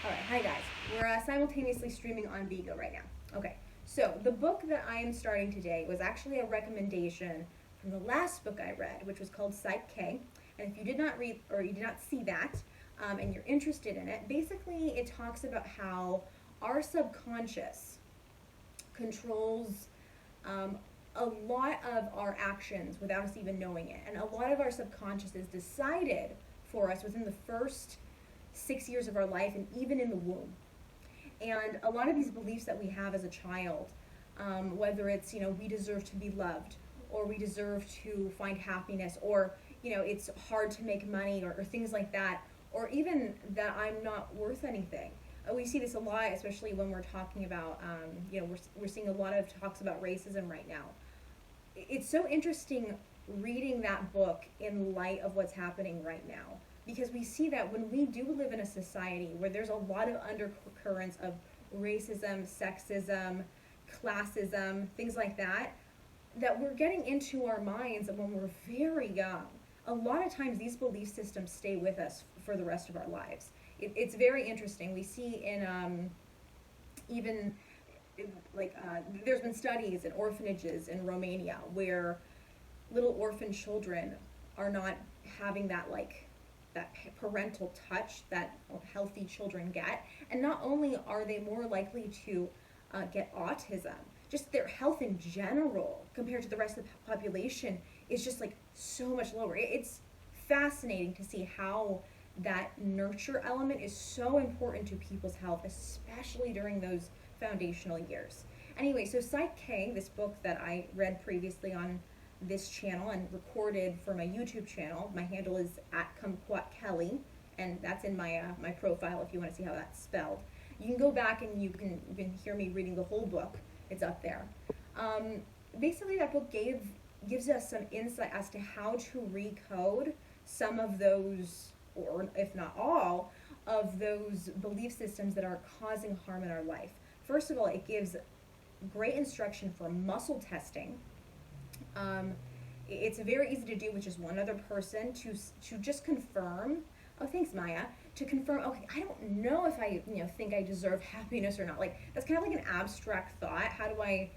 All right, hi guys. We're simultaneously streaming on Vigo right now. Okay, so the book that I am starting today was actually a recommendation from the last book I read, which was called Psych K. And if you did not read or you did not see that, and you're interested in it, basically it talks about how our subconscious controls um, a lot of our actions without us even knowing it. And a lot of our subconscious is decided for us within the first 6 years of our life and even in the womb. And a lot of these beliefs that we have as a child, whether it's, we deserve to be loved, or we deserve to find happiness, or, it's hard to make money, or things like that, or even that I'm not worth anything. We see this a lot, especially when we're talking about, we're seeing a lot of talks about racism right now. It's so interesting reading that book in light of what's happening right now, because we see that when we do live in a society where there's a lot of undercurrents of racism, sexism, classism, things like that, that we're getting into our minds when we're very young. A lot of times these belief systems stay with us for the rest of our lives. It's very interesting. We see in even there's been studies in orphanages in Romania where little orphan children are not having that parental touch that healthy children get, and not only are they more likely to get autism, just their health in general compared to the rest of the population is just like so much lower. It's fascinating to see how that nurture element is so important to people's health, especially during those foundational years. Anyway, so Psych K, this book that I read previously on this channel and recorded for my YouTube channel. My handle is at Kumquat Kelly, and that's in my my profile if you want to see how that's spelled. You can go back and you can hear me reading the whole book. It's up there. Basically, that book gives us some insight as to how to recode some of those, or if not all, of those belief systems that are causing harm in our life. First of all, it gives great instruction for muscle testing. It's very easy to do with just one other person to just confirm. Oh, thanks, Maya. To confirm. Okay, I don't know if I think I deserve happiness or not. Like, that's kind of like an abstract thought. How do I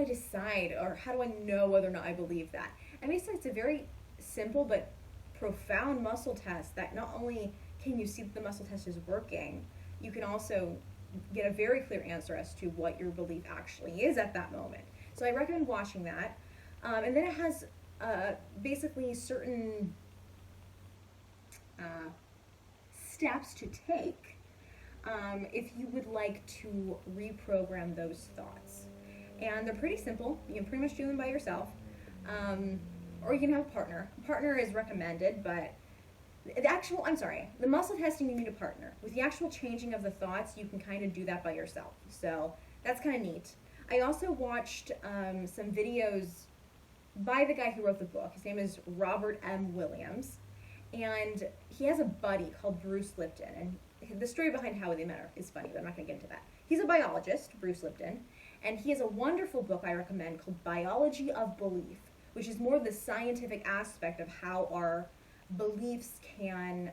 decide, or how do I know whether or not I believe that? And basically, it's a very simple but profound muscle test that not only can you see that the muscle test is working, you can also get a very clear answer as to what your belief actually is at that moment. So I recommend watching that. And then it has basically certain steps to take if you would like to reprogram those thoughts. And they're pretty simple. You can pretty much do them by yourself. Or you can have a partner. A partner is recommended, but the muscle testing, you need a partner. With the actual changing of the thoughts, you can kind of do that by yourself. So that's kind of neat. I also watched some videos by the guy who wrote the book. His name is Robert M. Williams, and he has a buddy called Bruce Lipton, and the story behind how they met is funny, but I'm not going to get into that. He's a biologist, Bruce Lipton, and he has a wonderful book I recommend called Biology of Belief, which is more the scientific aspect of how our beliefs can,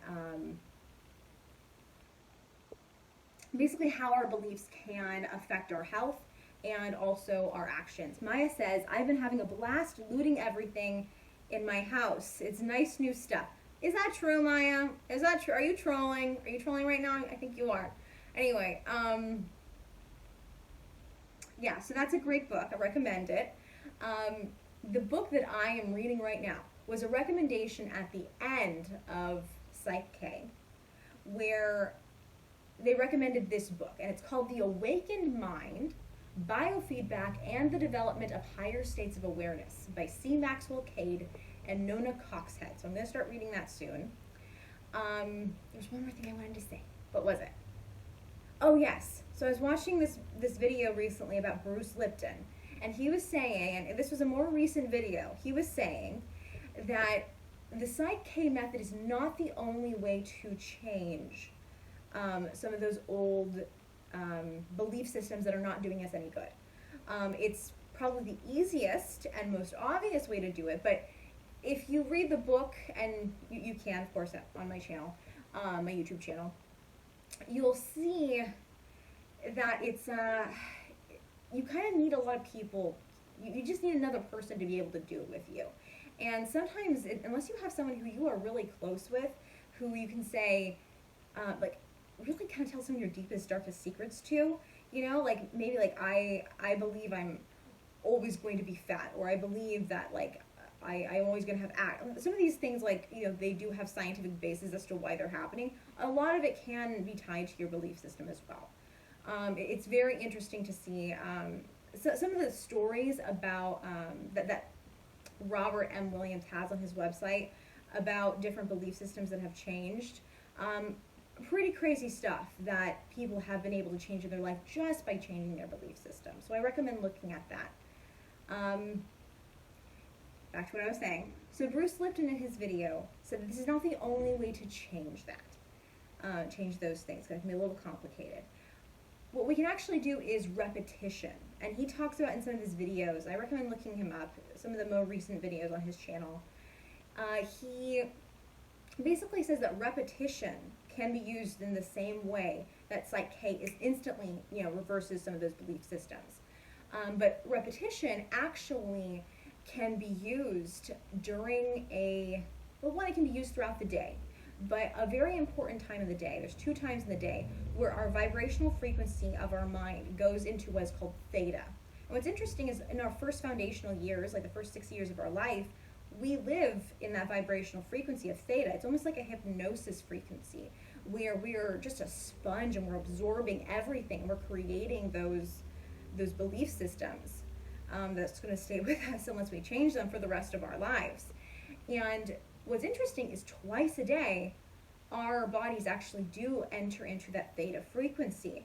basically how our beliefs can affect our health and also our actions. Maya says, I've been having a blast looting everything in my house. It's nice new stuff. Is that true, Maya? Is that true? Are you trolling? Are you trolling right now? I think you are. Anyway, yeah, so that's a great book. I recommend it. The book that I am reading right now was a recommendation at the end of Psych K, where they recommended this book, and it's called The Awakened Mind, Biofeedback and the Development of Higher States of Awareness by C. Maxwell Cade and Nona Coxhead. So I'm going to start reading that soon. There's one more thing I wanted to say. What was it? Oh, yes. So I was watching this video recently about Bruce Lipton, and he was saying, and this was a more recent video, he was saying that the Psych K method is not the only way to change some of those old belief systems that are not doing us any good. It's probably the easiest and most obvious way to do it, but if you read the book, and you can, of course, on my channel, my YouTube channel, you'll see that it's you kind of need a lot of people. You just need another person to be able to do it with you. And sometimes, unless you have someone who you are really close with, who you can say, like, really kind of tell some of your deepest, darkest secrets to, you know, like maybe like I believe I'm always going to be fat, or I believe that like I'm always going to have some of these things, like, you know, they do have scientific basis as to why they're happening. A lot of it can be tied to your belief system as well. It's very interesting to see some of the stories about that Robert M. Williams has on his website about different belief systems that have changed. Pretty crazy stuff that people have been able to change in their life just by changing their belief system. So I recommend looking at that. Back to what I was saying. So Bruce Lipton in his video said that this is not the only way to change that. Change those things, because it can be a little complicated. What we can actually do is repetition. And he talks about in some of his videos, I recommend looking him up, some of the more recent videos on his channel. He basically says that repetition can be used in the same way that Psych K is instantly, you know, reverses some of those belief systems. But repetition actually can be used during one, it can be used throughout the day, but a very important time of the day, there's 2 times in the day where our vibrational frequency of our mind goes into what's called theta. And what's interesting is in our first foundational years, like the first 6 years of our life, we live in that vibrational frequency of theta. It's almost like a hypnosis frequency where we're just a sponge and we're absorbing everything. We're creating those belief systems that's going to stay with us unless we change them for the rest of our lives. And what's interesting is twice a day, our bodies actually do enter into that theta frequency.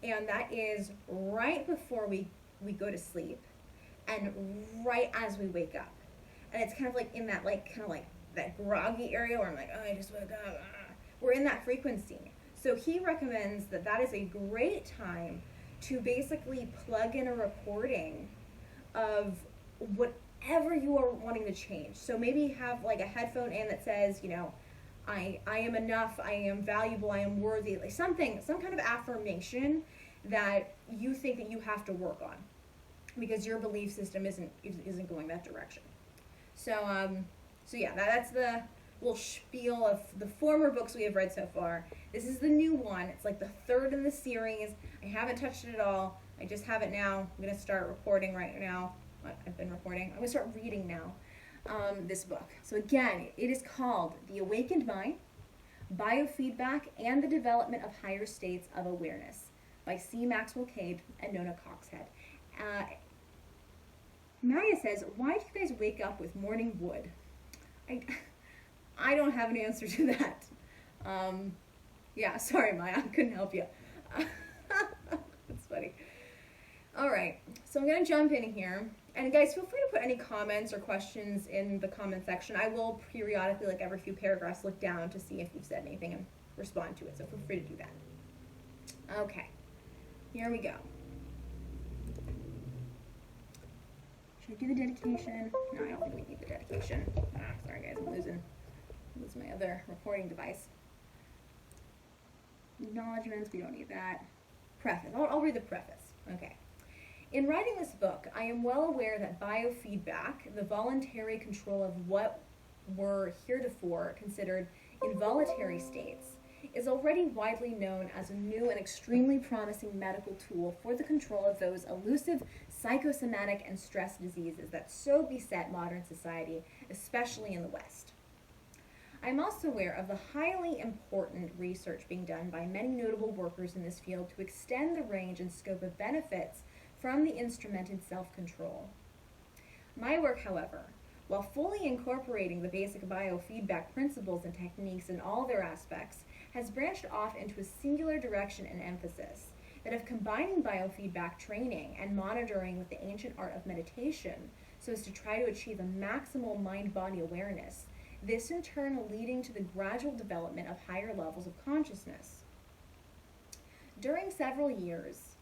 And that is right before we go to sleep and right as we wake up. And it's kind of like in that that groggy area where I'm like, oh, I just woke up. We're in that frequency. So he recommends that is a great time to basically plug in a recording of whatever you are wanting to change. So maybe have like a headphone in that says, you know, I am enough, I am valuable, I am worthy, like some kind of affirmation that you think that you have to work on because your belief system isn't going that direction. So yeah, that's the little spiel of the former books we have read so far. This is the new one. It's like the 3rd in the series. I haven't touched it at all. I just have it now. I'm going to start recording right now. I've been recording. I'm going to start reading now this book. So again, it is called The Awakened Mind, Biofeedback, and the Development of Higher States of Awareness by C. Maxwell Cade and Nona Coxhead. Maya says, why do you guys wake up with morning wood? I don't have an answer to that. Yeah, sorry, Maya, I couldn't help you. That's funny. All right, so I'm going to jump in here. And guys, feel free to put any comments or questions in the comment section. I will periodically, like every few paragraphs, look down to see if you've said anything and respond to it. So feel free to do that. Okay, here we go. Should I do the dedication? No, I don't think we need the dedication. Sorry guys, I'm losing my other recording device. Acknowledgements, we don't need that. Preface, I'll read the preface. Okay. In writing this book, I am well aware that biofeedback, the voluntary control of what were heretofore considered involuntary states, is already widely known as a new and extremely promising medical tool for the control of those elusive psychosomatic and stress diseases that so beset modern society, especially in the West. I am also aware of the highly important research being done by many notable workers in this field to extend the range and scope of benefits from the instrumented self-control. My work, however, while fully incorporating the basic biofeedback principles and techniques in all their aspects, has branched off into a singular direction and emphasis, that of combining biofeedback training and monitoring with the ancient art of meditation so as to try to achieve a maximal mind-body awareness, this in turn leading to the gradual development of higher levels of consciousness. During several years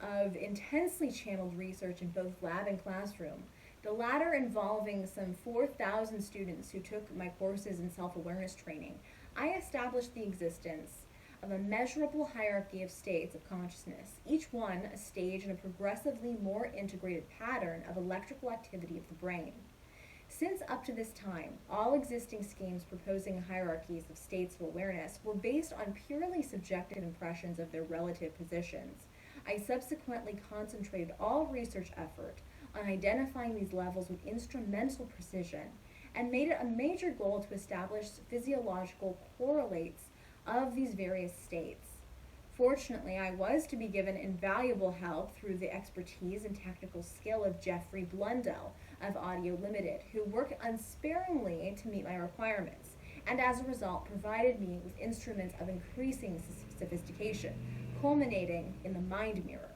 of intensely channeled research in both lab and classroom, the latter involving some 4,000 students who took my courses in self-awareness training, I established the existence of a measurable hierarchy of states of consciousness, each one a stage in a progressively more integrated pattern of electrical activity of the brain. Since up to this time, all existing schemes proposing hierarchies of states of awareness were based on purely subjective impressions of their relative positions, I subsequently concentrated all research effort on identifying these levels with instrumental precision and made it a major goal to establish physiological correlates of these various states. Fortunately, I was to be given invaluable help through the expertise and technical skill of Jeffrey Blundell of Audio Limited, who worked unsparingly to meet my requirements, and as a result provided me with instruments of increasing sophistication, culminating in the mind mirror.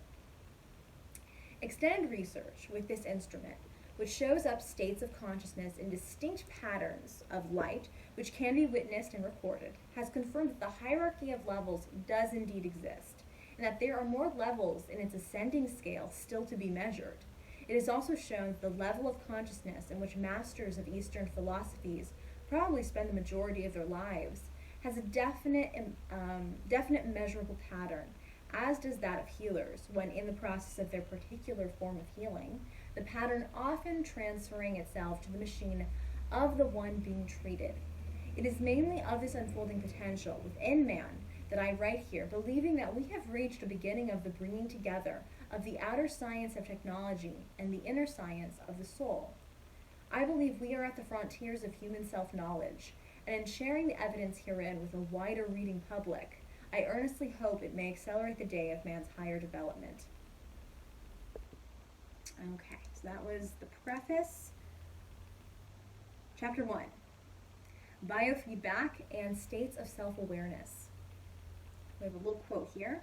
Extended research with this instrument, which shows up states of consciousness in distinct patterns of light, which can be witnessed and recorded, has confirmed that the hierarchy of levels does indeed exist, and that there are more levels in its ascending scale still to be measured. It has also shown that the level of consciousness in which masters of Eastern philosophies probably spend the majority of their lives has a definite measurable pattern, as does that of healers when in the process of their particular form of healing, the pattern often transferring itself to the machine of the one being treated. It is mainly of this unfolding potential within man that I write here, believing that we have reached a beginning of the bringing together of the outer science of technology and the inner science of the soul. I believe we are at the frontiers of human self-knowledge, and in sharing the evidence herein with a wider reading public, I earnestly hope it may accelerate the day of man's higher development. Okay, so that was the preface. Chapter 1, Biofeedback and States of Self-Awareness. We have a little quote here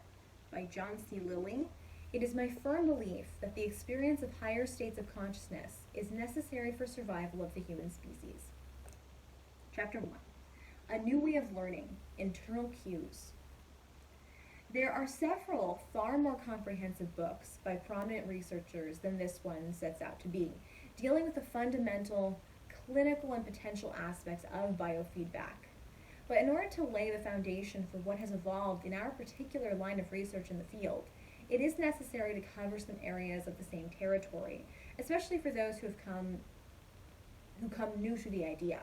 by John C. Lilly. It is my firm belief that the experience of higher states of consciousness is necessary for survival of the human species. Chapter 1, A New Way of Learning, Internal Cues. There are several far more comprehensive books by prominent researchers than this one sets out to be, dealing with the fundamental, clinical, and potential aspects of biofeedback. But in order to lay the foundation for what has evolved in our particular line of research in the field, it is necessary to cover some areas of the same territory, especially for those who come new to the idea.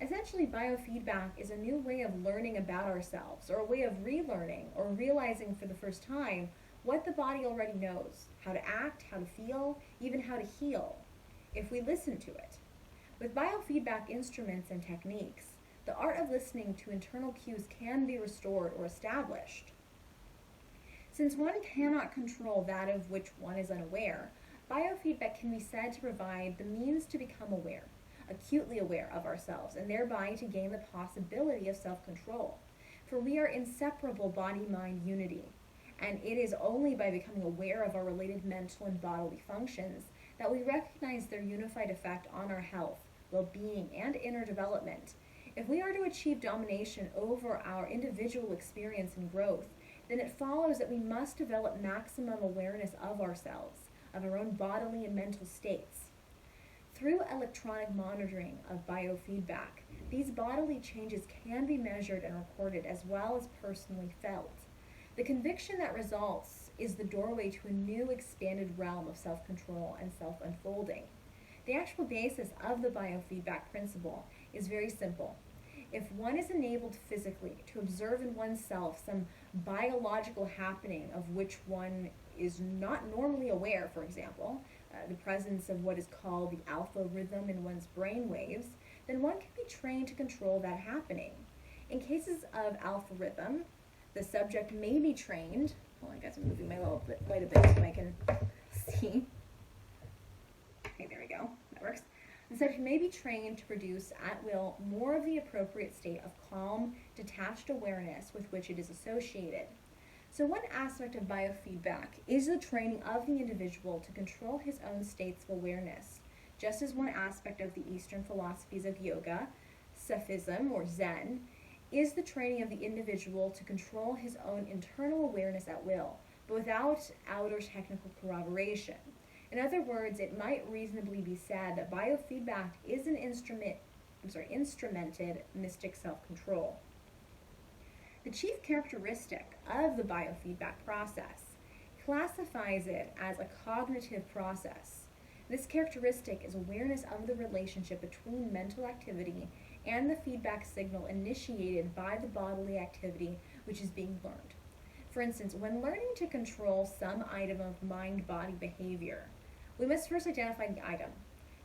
Essentially, biofeedback is a new way of learning about ourselves, or a way of relearning or realizing for the first time what the body already knows, how to act, how to feel, even how to heal, if we listen to it. With biofeedback instruments and techniques, the art of listening to internal cues can be restored or established. Since one cannot control that of which one is unaware, biofeedback can be said to provide the means to become aware, acutely aware of ourselves, and thereby to gain the possibility of self-control. For we are inseparable body-mind unity, and it is only by becoming aware of our related mental and bodily functions that we recognize their unified effect on our health, well-being, and inner development. If we are to achieve domination over our individual experience and growth, then it follows that we must develop maximum awareness of ourselves, of our own bodily and mental states. Through electronic monitoring of biofeedback, these bodily changes can be measured and recorded as well as personally felt. The conviction that results is the doorway to a new expanded realm of self-control and self-unfolding. The actual basis of the biofeedback principle is very simple. If one is enabled physically to observe in oneself some biological happening of which one is not normally aware, for example, the presence of what is called the alpha rhythm in one's brain waves, then one can be trained to control that happening. In cases of alpha rhythm, the subject may be trained, well, I guess I'm moving my little bit quite a bit so I can see. Okay, there we go, that works. The subject may be trained to produce at will more of the appropriate state of calm, detached awareness with which it is associated. So one aspect of biofeedback is the training of the individual to control his own states of awareness, just as one aspect of the Eastern philosophies of yoga, Sufism or Zen, is the training of the individual to control his own internal awareness at will, but without outer technical corroboration. In other words, it might reasonably be said that biofeedback is an instrumented mystic self-control. The chief characteristic of the biofeedback process classifies it as a cognitive process. This characteristic is awareness of the relationship between mental activity and the feedback signal initiated by the bodily activity which is being learned. For instance, when learning to control some item of mind-body behavior, we must first identify the item.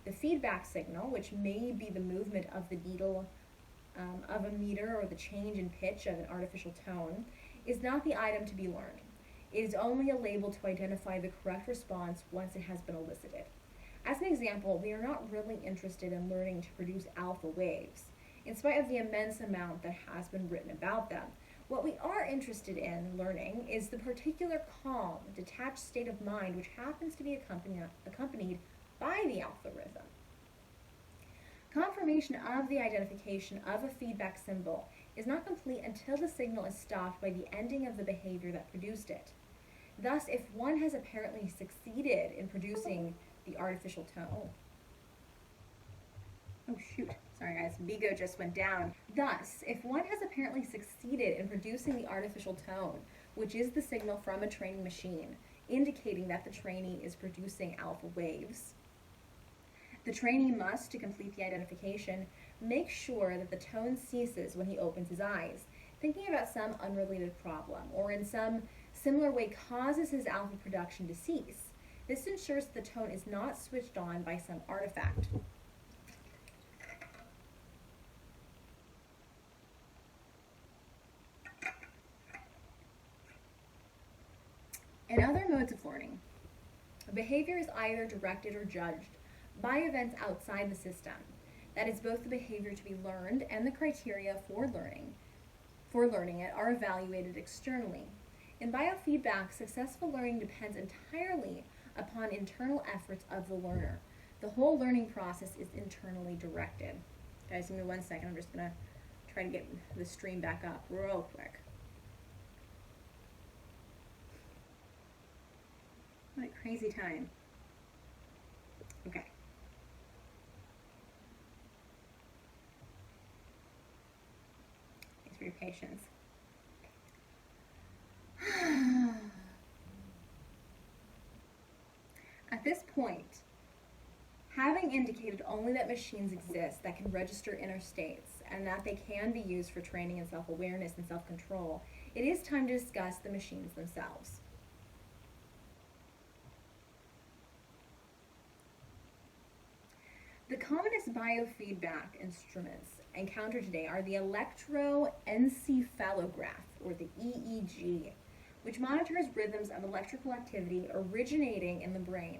The feedback signal, which may be the movement of the needle of a meter or the change in pitch of an artificial tone, is not the item to be learned. It is only a label to identify the correct response once it has been elicited. As an example, we are not really interested in learning to produce alpha waves, in spite of the immense amount that has been written about them. What we are interested in learning is the particular calm, detached state of mind which happens to be accompanied by the alpha rhythm. Confirmation of the identification of a feedback symbol is not complete until the signal is stopped by the ending of the behavior that produced it. Thus, if one has apparently succeeded in producing the artificial tone, oh shoot, sorry guys, Bigo just went down. Thus, if one has apparently succeeded in producing the artificial tone, which is the signal from a training machine, indicating that the trainee is producing alpha waves, the trainee must, to complete the identification, make sure that the tone ceases when he opens his eyes, thinking about some unrelated problem, or in some similar way causes his alpha production to cease. This ensures that the tone is not switched on by some artifact. In other modes of learning, behavior is either directed or judged by events outside the system. That is, both the behavior to be learned and the criteria for learning it are evaluated externally. In biofeedback, successful learning depends entirely upon internal efforts of the learner. The whole learning process is internally directed. Guys, give me 1 second. I'm just going to try to get the stream back up real quick. What a crazy time. Okay. Thanks for your patience. At this point, having indicated only that machines exist that can register inner states and that they can be used for training in self-awareness and self-control, it is time to discuss the machines themselves. The commonest biofeedback instruments encountered today are the electroencephalograph, or the EEG, which monitors rhythms of electrical activity originating in the brain.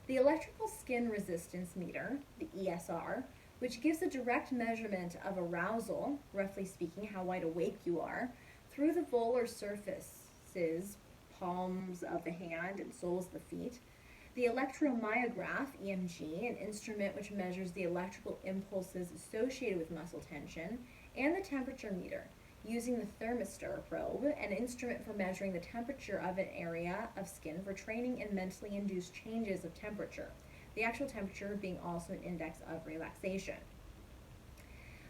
The electrical skin resistance meter, the ESR, which gives a direct measurement of arousal, roughly speaking how wide awake you are, through the volar surfaces, palms of the hand and soles of the feet. The electromyograph, EMG, an instrument which measures the electrical impulses associated with muscle tension, and the temperature meter, using the thermistor probe, an instrument for measuring the temperature of an area of skin for training in mentally induced changes of temperature, the actual temperature being also an index of relaxation.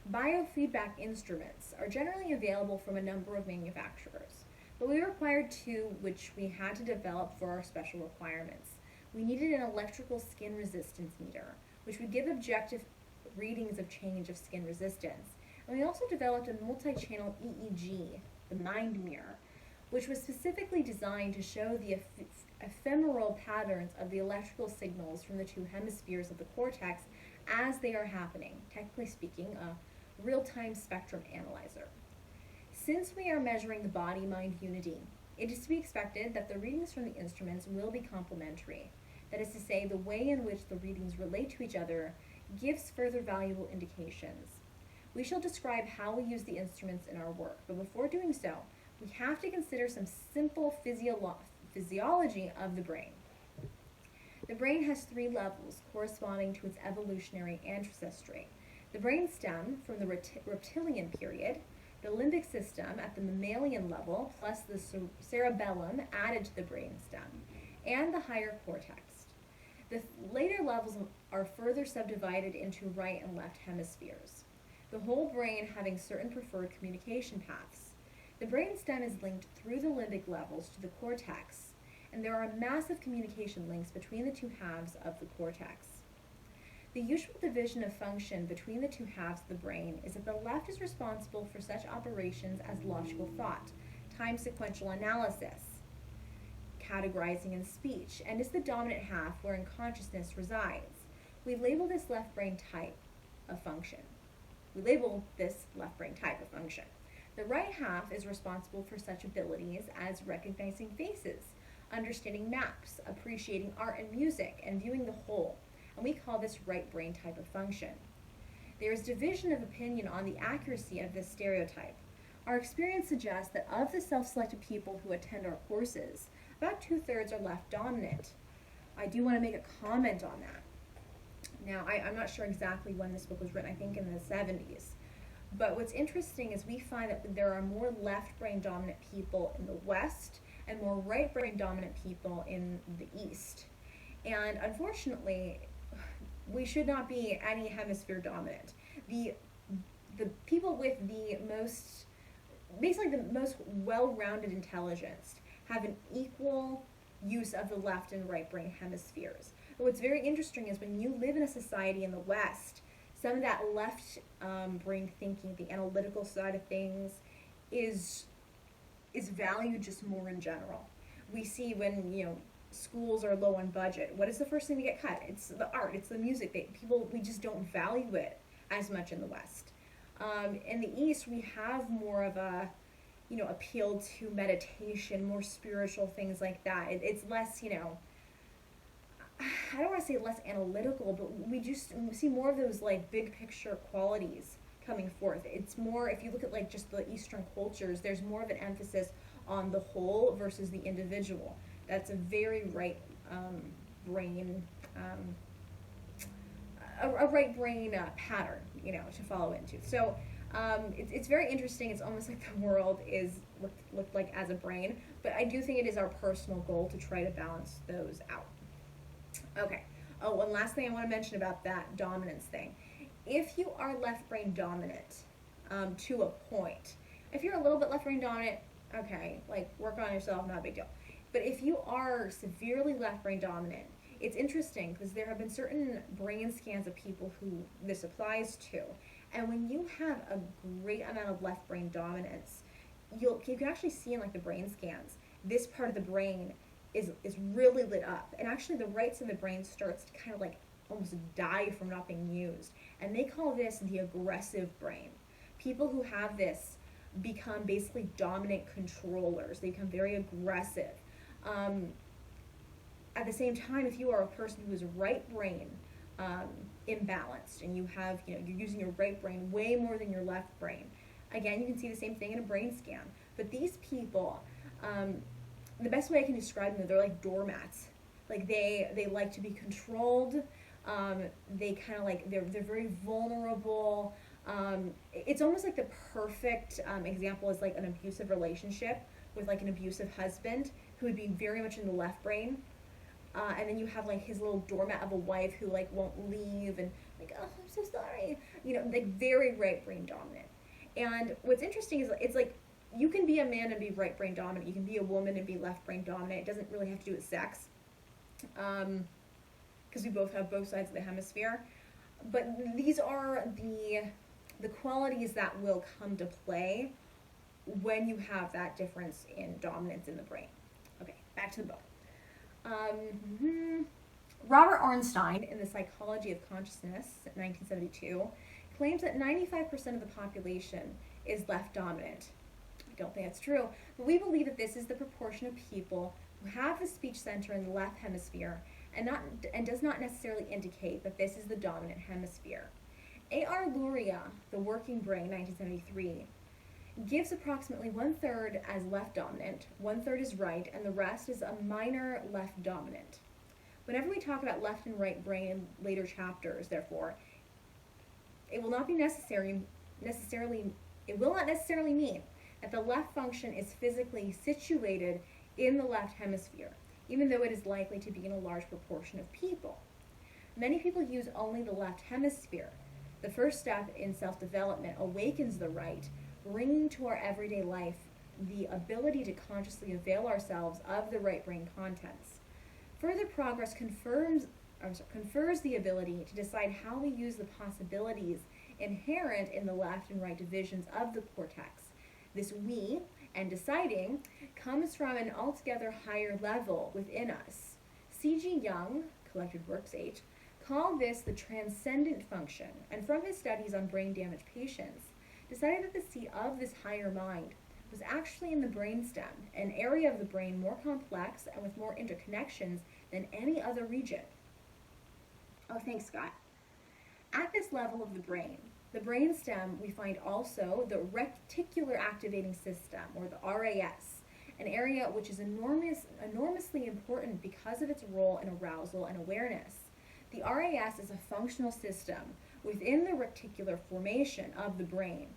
Biofeedback instruments are generally available from a number of manufacturers, but we required two which we had to develop for our special requirements. We needed an electrical skin resistance meter, which would give objective readings of change of skin resistance. And we also developed a multi-channel EEG, the mind mirror, which was specifically designed to show the ephemeral patterns of the electrical signals from the two hemispheres of the cortex as they are happening, technically speaking, a real-time spectrum analyzer. Since we are measuring the body-mind unity, it is to be expected that the readings from the instruments will be complementary. That is to say, the way in which the readings relate to each other gives further valuable indications. We shall describe how we use the instruments in our work, but before doing so, we have to consider some simple physiology of the brain. The brain has three levels corresponding to its evolutionary ancestry. The brain stem from the reptilian period, the limbic system at the mammalian level, plus the cerebellum added to the brain stem, and the higher cortex. The later levels are further subdivided into right and left hemispheres, the whole brain having certain preferred communication paths. The brainstem is linked through the limbic levels to the cortex, and there are massive communication links between the two halves of the cortex. The usual division of function between the two halves of the brain is that the left is responsible for such operations as logical thought, time sequential analysis, categorizing and speech, and is the dominant half wherein consciousness resides. We label this left brain type of function. The right half is responsible for such abilities as recognizing faces, understanding maps, appreciating art and music, and viewing the whole, and we call this right brain type of function. There is division of opinion on the accuracy of this stereotype. Our experience suggests that of the self-selected people who attend our courses, about 2/3 are left dominant. I do want to make a comment on that. Now, I'm not sure exactly when this book was written, I think in the 70s. But what's interesting is we find that there are more left brain dominant people in the West and more right brain dominant people in the East. And unfortunately, we should not be any hemisphere dominant. The people with the most, basically the most well-rounded intelligence have an equal use of the left and right brain hemispheres. But what's very interesting is when you live in a society in the West, some of that left brain thinking, the analytical side of things, is valued just more in general. We see when, schools are low on budget, what is the first thing to get cut? It's the art, it's the music. We just don't value it as much in the West. In the East, we have more of a, appeal to meditation, more spiritual things like that. It's less, I don't want to say less analytical, but we see more of those like big picture qualities coming forth. It's more, if you look at like just the Eastern cultures, there's more of an emphasis on the whole versus the individual. That's a very right brain, a right brain pattern, to follow into. So it's very interesting. It's almost like the world is looked like as a brain, but I do think it is our personal goal to try to balance those out. Okay. Oh, one last thing I want to mention about that dominance thing. If you are left brain dominant to a point, if you're a little bit left brain dominant, okay, like work on yourself, not a big deal. But if you are severely left brain dominant, it's interesting because there have been certain brain scans of people who this applies to. And when you have a great amount of left brain dominance, you can actually see in like the brain scans, this part of the brain is really lit up. And actually the right side of the brain starts to kind of like almost die from not being used. And they call this the aggressive brain. People who have this become basically dominant controllers. They become very aggressive. At the same time, if you are a person who is right brain imbalanced and you have, you're using your right brain way more than your left brain, again, you can see the same thing in a brain scan. But these people, the best way I can describe them, they're like doormats. Like they like to be controlled. They kind of like, they're very vulnerable. It's almost like the perfect example is like an abusive relationship with like an abusive husband who would be very much in the left brain. And then you have like his little doormat of a wife who like won't leave and like, oh, I'm so sorry. Like very right brain dominant. And what's interesting is it's like you can be a man and be right brain dominant. You can be a woman and be left brain dominant. It doesn't really have to do with sex. Because we both have both sides of the hemisphere. But these are the qualities that will come to play when you have that difference in dominance in the brain. Okay, back to the book. Robert Ornstein, in The Psychology of Consciousness, 1972, claims that 95% of the population is left dominant. I don't think that's true, but we believe that this is the proportion of people who have the speech center in the left hemisphere and does not necessarily indicate that this is the dominant hemisphere. A.R. Luria, The Working Brain, 1973, gives approximately 1/3 as left dominant, 1/3 is right, and the rest is a minor left dominant. Whenever we talk about left and right brain in later chapters, therefore, it will not necessarily mean that the left function is physically situated in the left hemisphere, even though it is likely to be in a large proportion of people. Many people use only the left hemisphere. The first step in self-development awakens the right, bringing to our everyday life the ability to consciously avail ourselves of the right brain contents. Further progress confers the ability to decide how we use the possibilities inherent in the left and right divisions of the cortex. This we and deciding comes from an altogether higher level within us. C.G. Jung, Collected Works 8, called this the transcendent function, and from his studies on brain damaged patients, decided that the seat of this higher mind was actually in the brainstem, an area of the brain more complex and with more interconnections than any other region. Oh, thanks, Scott. At this level of the brainstem, we find also the reticular activating system, or the RAS, an area which is enormously important because of its role in arousal and awareness. The RAS is a functional system within the reticular formation of the brain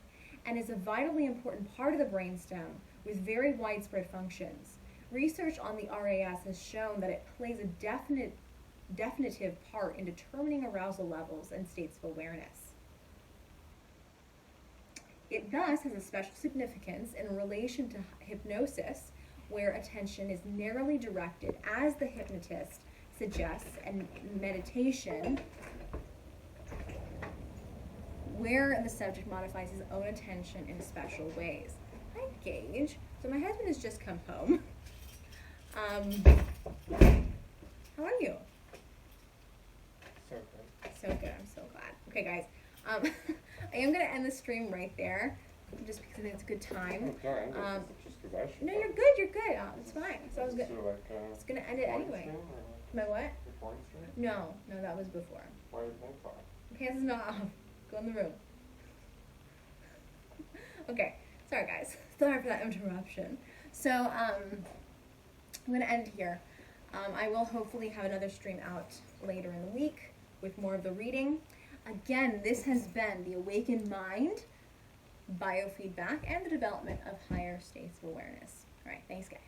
and is a vitally important part of the brainstem with very widespread functions. Research on the RAS has shown that it plays a definitive part in determining arousal levels and states of awareness. It thus has a special significance in relation to hypnosis, where attention is narrowly directed as the hypnotist suggests, and meditation, where the subject modifies his own attention in special ways. Hi, Gage. So my husband has just come home. How are you? So good. So good. I'm so glad. Okay, guys. I am going to end the stream right there, just because I think it's a good time. Oh, sorry, just because I should. No, you're good. You're good. It's fine. So I was So good. like, It's going to end it anyway. Stream, or My what? recording stream? No, that was before. Why is that for? Hands is not off. Go in the room. Okay. Sorry, guys. Sorry for that interruption. So, I'm going to end here. I will hopefully have another stream out later in the week with more of the reading. Again, this has been the Awakened Mind, Biofeedback, and the development of higher states of awareness. All right. Thanks, guys.